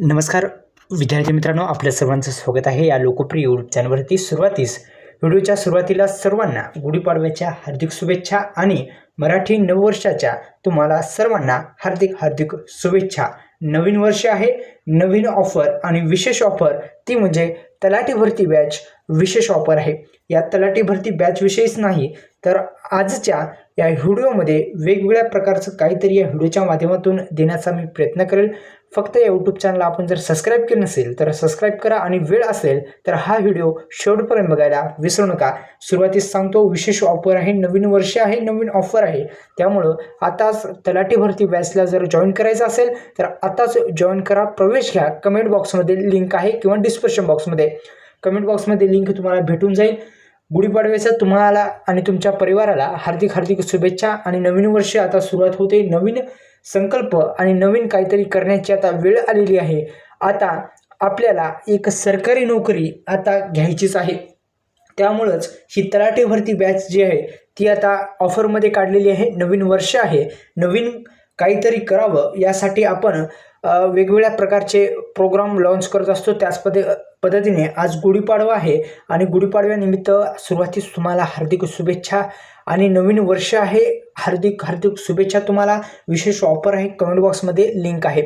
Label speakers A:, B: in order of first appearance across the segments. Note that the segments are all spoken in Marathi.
A: नमस्कार विद्यार्थी मित्रांनो, आपल्या सर्वांचं स्वागत आहे या लोकप्रिय यूट्यूब चॅनलवरती। व्हिडिओच्या सुरुवातीला सर्वांना गुढीपाडव्याच्या हार्दिक शुभेच्छा आणि मराठी नववर्षाच्या तुम्हाला सर्वांना हार्दिक हार्दिक शुभेच्छा। नवीन वर्ष आहे, नवीन ऑफर आणि विशेष ऑफर ती म्हणजे तलाठी भरती बॅच विशेष ऑफर आहे। या तलाठी भरती बॅच विषयीच नाही तर आजच्या या व्हिडिओमध्ये वेगवेगळ्या प्रकारचं काहीतरी या व्हिडिओच्या माध्यमातून देण्याचा मी प्रयत्न करेल। फक्त या यूट्यूब चॅनलला आपण जर सबस्क्राईब केलं नसेल तर सबस्क्राईब करा आणि वेळ असेल तर हा व्हिडिओ शेवटपर्यंत बघायला विसरू नका। सुरुवातीस सांगतो, विशेष ऑफर आहे, नवीन वर्ष आहे, नवीन ऑफर आहे, त्यामुळं आताच तलाठी भरती बॅचला जर जॉईन करायचं असेल तर आताच जॉईन करा, प्रवेश घ्या। कमेंट बॉक्समध्ये लिंक आहे किंवा डिस्क्रिप्शन बॉक्समध्ये कमेंट बॉक्समध्ये लिंक तुम्हाला भेटून जाईल। गुढीपाडव्याच्या तुम्हाला आणि तुमच्या परिवाराला हार्दिक हार्दिक शुभेच्छा। आणि नवीन वर्ष आता सुरुवात होते, नवीन संकल्प आणि नवीन काहीतरी करण्याची आता वेळ आलेली आहे। आता आपल्याला एक सरकारी नोकरी आता घ्यायचीच आहे, त्यामुळंच ही तलाठी भरती बॅच जी आहे ती आता ऑफरमध्ये काढलेली आहे। नवीन वर्ष आहे, नवीन काहीतरी करावं यासाठी आपण वेगवेगळ्या प्रकारचे प्रोग्राम लॉन्च करत असतो। त्याच पद्धतीने आज गुढीपाडवा आहे आणि गुढीपाडव्यानिमित्त सुरुवातीस तुम्हाला हार्दिक शुभेच्छा आणि नवीन वर्ष आहे, हार्दिक हार्दिक शुभेच्छा तुम्हाला। विशेष ऑफर आहे, कमेंट बॉक्समध्ये लिंक आहे।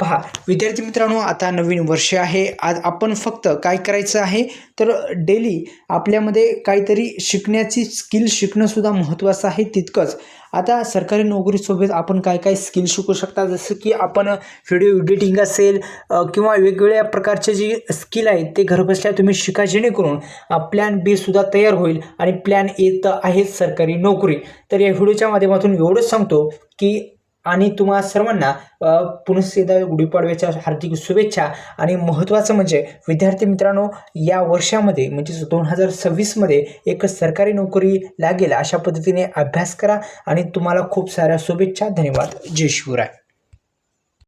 A: पहा विद्यार्थी मित्रांनो, आता नवीन वर्ष आहे। आज आपण फक्त काय करायचं आहे तर डेली आपल्यामध्ये काहीतरी शिकण्याची स्किल शिकणं सुद्धा महत्त्वाचं आहे तितकंच। आता सरकारी नोकरीसोबत आपण काय काय स्किल शिकू शकता, जसं की आपण व्हिडिओ एडिटिंग असेल किंवा वेगवेगळ्या प्रकारचे जे स्किल आहेत ते घरबसल्या तुम्ही शिका, जेणेकरून प्लॅन बी सुद्धा तयार होईल आणि प्लॅन ए तर आहेच सरकारी नोकरी। तर या व्हिडिओच्या माध्यमातून एवढंच सांगतो की आणि तुम्हा सर्वांना पुन्हा एकदा गुढीपाडव्याच्या हार्दिक शुभेच्छा। आणि महत्त्वाचं म्हणजे विद्यार्थी मित्रांनो, या वर्षामध्ये म्हणजे 2026मध्ये एक सरकारी नोकरी लागेल अशा पद्धतीने अभ्यास करा आणि तुम्हाला खूप साऱ्या शुभेच्छा। धन्यवाद। जय शिवराय।